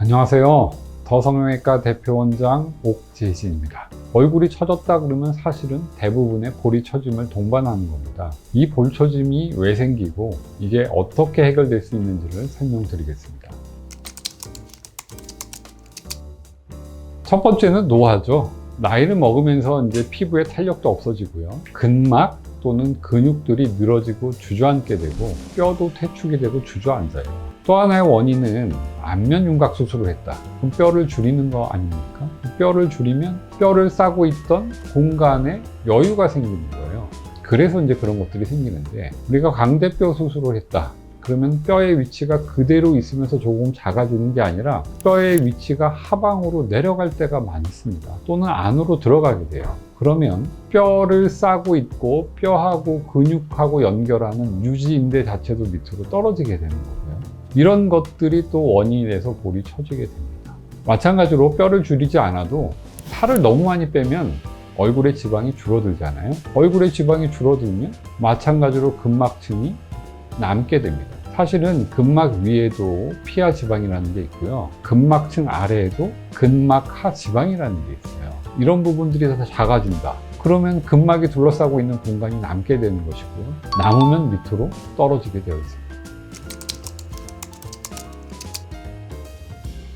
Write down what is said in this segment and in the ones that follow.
안녕하세요. 더성형외과 대표원장 옥재진입니다. 얼굴이 처졌다 그러면 사실은 대부분의 볼이 처짐을 동반하는 겁니다. 이 볼 처짐이 왜 생기고 이게 어떻게 해결될 수 있는지를 설명드리겠습니다. 첫 번째는 노화죠. 나이를 먹으면서 이제 피부의 탄력도 없어지고요. 근막 또는 근육들이 늘어지고 주저앉게 되고 뼈도 퇴축이 되고 주저앉아요. 또 하나의 원인은 안면 윤곽 수술을 했다. 그럼 뼈를 줄이는 거 아닙니까? 뼈를 줄이면 뼈를 싸고 있던 공간에 여유가 생기는 거예요. 그래서 이제 그런 것들이 생기는데, 우리가 광대뼈 수술을 했다. 그러면 뼈의 위치가 그대로 있으면서 조금 작아지는 게 아니라 뼈의 위치가 하방으로 내려갈 때가 많습니다. 또는 안으로 들어가게 돼요. 그러면 뼈를 싸고 있고 뼈하고 근육하고 연결하는 유지인대 자체도 밑으로 떨어지게 되는 거고요. 이런 것들이 또 원인이 돼서 볼이 처지게 됩니다. 마찬가지로 뼈를 줄이지 않아도 살을 너무 많이 빼면 얼굴의 지방이 줄어들잖아요. 얼굴의 지방이 줄어들면 마찬가지로 근막층이 남게 됩니다. 사실은 근막 위에도 피하 지방이라는 게 있고요. 근막층 아래에도 근막하 지방이라는 게 있어요. 이런 부분들이 다 작아진다. 그러면 근막이 둘러싸고 있는 공간이 남게 되는 것이고요. 남으면 밑으로 떨어지게 되어 있습니다.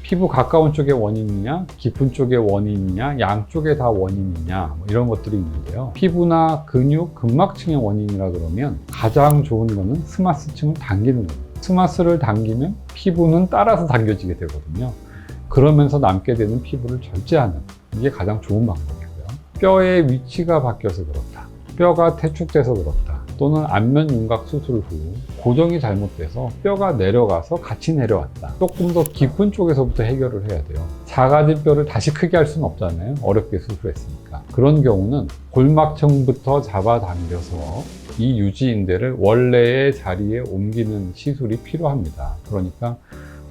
피부 가까운 쪽의 원인이냐, 깊은 쪽의 원인이냐, 양쪽에 다 원인이냐, 이런 것들이 있는데요. 피부나 근육, 근막층의 원인이라 그러면 가장 좋은 거는 스마스층을 당기는 겁니다. 스마스를 당기면 피부는 따라서 당겨지게 되거든요. 그러면서 남게 되는 피부를 절제하는, 이게 가장 좋은 방법이고요. 뼈의 위치가 바뀌어서 그렇다, 뼈가 퇴축돼서 그렇다, 또는 안면 윤곽 수술 후 고정이 잘못돼서 뼈가 내려가서 같이 내려왔다. 조금 더 깊은 쪽에서부터 해결을 해야 돼요. 작아진 뼈를 다시 크게 할 수는 없잖아요. 어렵게 수술했으니까. 그런 경우는 골막층부터 잡아당겨서 이 유지인대를 원래의 자리에 옮기는 시술이 필요합니다. 그러니까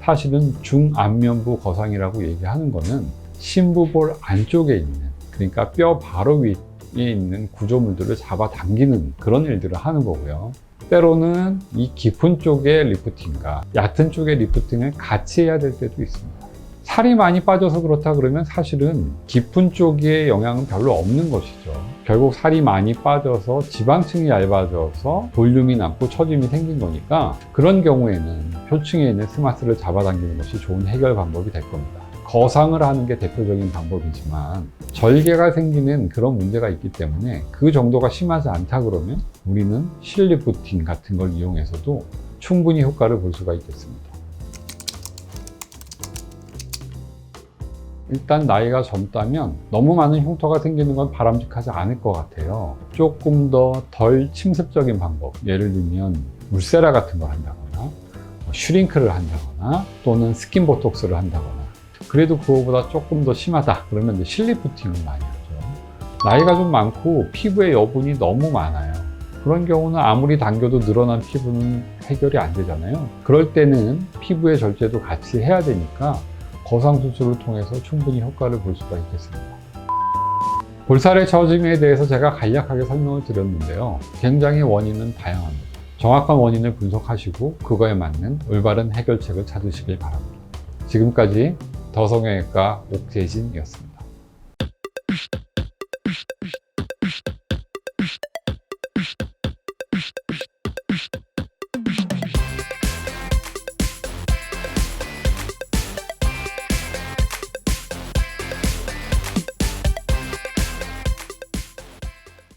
사실은 중안면부 거상이라고 얘기하는 거는 심부볼 안쪽에 있는, 그러니까 뼈 바로 위에 있는 구조물들을 잡아당기는 그런 일들을 하는 거고요. 때로는 이 깊은 쪽의 리프팅과 얕은 쪽의 리프팅을 같이 해야 될 때도 있습니다. 살이 많이 빠져서 그렇다 그러면 사실은 깊은 쪽에 영향은 별로 없는 것이죠. 결국 살이 많이 빠져서 지방층이 얇아져서 볼륨이 남고 처짐이 생긴 거니까, 그런 경우에는 표층에 있는 스마스를 잡아당기는 것이 좋은 해결 방법이 될 겁니다. 거상을 하는 게 대표적인 방법이지만 절개가 생기는 그런 문제가 있기 때문에 그 정도가 심하지 않다 그러면 우리는 실리프팅 같은 걸 이용해서도 충분히 효과를 볼 수가 있겠습니다. 일단 나이가 젊다면 너무 많은 흉터가 생기는 건 바람직하지 않을 것 같아요. 조금 더 덜 침습적인 방법, 예를 들면 물세라 같은 걸 한다거나 슈링크를 한다거나 또는 스킨 보톡스를 한다거나, 그래도 그거보다 조금 더 심하다 그러면 이제 실리프팅을 많이 하죠. 나이가 좀 많고 피부에 여분이 너무 많아요. 그런 경우는 아무리 당겨도 늘어난 피부는 해결이 안 되잖아요. 그럴 때는 피부의 절제도 같이 해야 되니까 거상 수술을 통해서 충분히 효과를 볼 수가 있겠습니다. 볼살의 처짐에 대해서 제가 간략하게 설명을 드렸는데요. 굉장히 원인은 다양합니다. 정확한 원인을 분석하시고 그거에 맞는 올바른 해결책을 찾으시길 바랍니다. 지금까지 더성형외과 옥재진이었습니다.